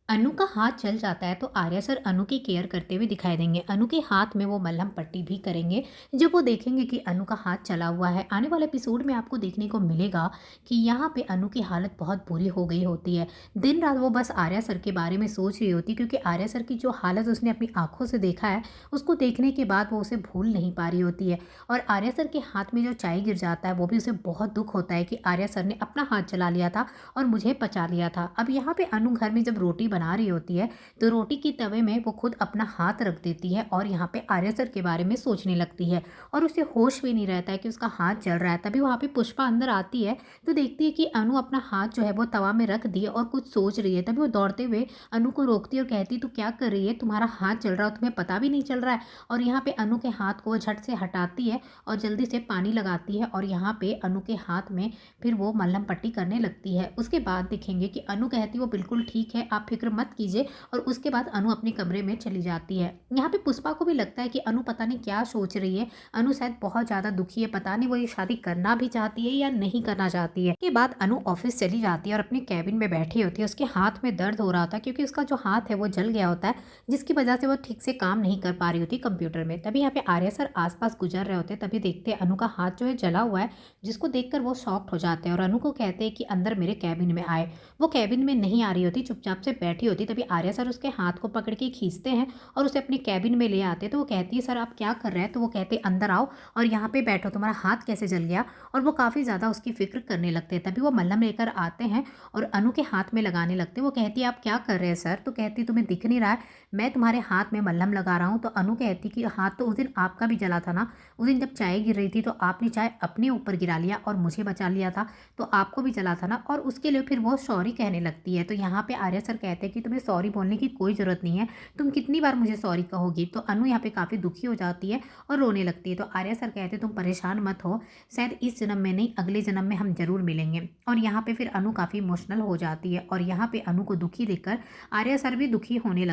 अनु का हाथ जल जाता है तो आर्या सर अनु की केयर करते हुए दिखाई देंगे। अनु के हाथ में वो मलहम पट्टी भी करेंगे। जब वो देखेंगे कि अनु का हाथ चला हुआ है, आने वाले एपिसोड में आपको देखने को मिलेगा कि यहाँ पे अनु की हालत बहुत बुरी हो गई होती है। दिन रात वो बस आर्या सर के बारे में सोच रही होती है, क्योंकि आर्या सर की जो हालत उसने अपनी आंखों से देखा है, उसको देखने के बाद वो उसे भूल नहीं पा रही होती है। और आर्या सर के हाथ में जो चाय गिर जाता है, वो भी उसे बहुत दुख होता है कि आर्या सर ने अपना हाथ चला लिया था और मुझे पचा लिया था। अब यहाँ पे अनु घर में जब रोटी बना रही होती है, तो रोटी की तवे में वो खुद अपना हाथ रख देती है और यहाँ पे आर्या सर के बारे में सोचने लगती है। और उसे होश भी नहीं रहता है कि उसका हाथ जल रहा है। तभी वहाँ पे पुष्पा अंदर आती है, तो देखती है कि अनु अपना हाथ जो है वो तवा में रख दिए और कुछ सोच रही है। तभी वो दौड़ते हुए अनु को रोकती है और कहती है, तू क्या कर रही है, तुम्हारा हाथ जल रहा है, तुम्हें पता भी नहीं चल रहा है। और यहाँ पे अनु के हाथ को वो झट से हटाती है और जल्दी से पानी लगाती है और यहाँ पे अनु के हाथ में फिर वो मलहम पट्टी करने लगती है। उसके बाद देखेंगे कि अनु कहती है वो बिल्कुल ठीक है, आप फिक्र मत कीजिए। और उसके बाद अनु अपने कमरे में चली जाती है। यहाँ पे पुष्पा को भी लगता है कि अनु पता नहीं क्या सोच रही है, अनु शायद बहुत ज़्यादा दुखी है, पता नहीं वो ये शादी करना भी चाहती है या नहीं करना चाहती है। के बाद अनु ऑफिस चली जाती है और अपने कैबिन में बैठी होती है। उसके हाथ में दर्द हो रहा था, क्योंकि उसका जो हाथ है वो जल गया होता है, जिसकी वजह से वो ठीक से काम नहीं कर पा रही होती कंप्यूटर में। तभी यहाँ पे आर्या सर आसपास गुजर रहे होते हैं, तभी देखते हैं अनु का हाथ जो है जला हुआ है, जिसको देखकर वो शॉक्ड हो जाते हैं और अनु को कहते हैं कि अंदर मेरे कैबिन में आए। वो कैबिन में नहीं आ रही होती, चुपचाप से बैठी होती। तभी आर्या सर उसके हाथ को पकड़ के खींचते हैं और उसे अपने कैबिन में ले आते हैं। तो वो कहती है, सर आप क्या कर रहे हैं? तो वो कहते हैं, अंदर आओ और यहाँ पे बैठो, तुम्हारा हाथ कैसे जल गया? और वो काफ़ी ज़्यादा उसकी फिक्र करने लगते हैं। तभी वो मल्लम लेकर आते हैं और अनु के हाथ में लगाने लगते हैं। वो कहती है, आप क्या कर रहे हैं सर? तो कहती है, तुम्हें दिख नहीं रहा है, मैं तुम्हारे हाथ में मल्लम लगा रहा हूँ। तो अनु कहती कि हाथ तो उस दिन आपका भी जला था ना, उस दिन जब चाय गिर रही थी तो आपने चाय अपने ऊपर गिरा लिया और मुझे बचा लिया था, तो आपको भी जला था ना। और उसके लिए फिर वो सॉरी कहने लगती है। तो यहाँ पे आर्या सर कहते हैं कि तुम्हें सॉरी बोलने की कोई ज़रूरत नहीं है, तुम कितनी बार मुझे सॉरी कहोगी? तो अनु यहाँ पे काफ़ी दुखी हो जाती है और रोने लगती है। तो आर्या सर कहते हैं, तुम परेशान मत हो, शायद इस जन्म में नहीं, अगले जन्म में हम जरूर मिलेंगे। और यहाँ पे फिर अनु काफ़ी इमोशनल हो जाती है और यहाँ पे अनु को दुखी देखकर आर्या सर भी दुखी होने लगती है।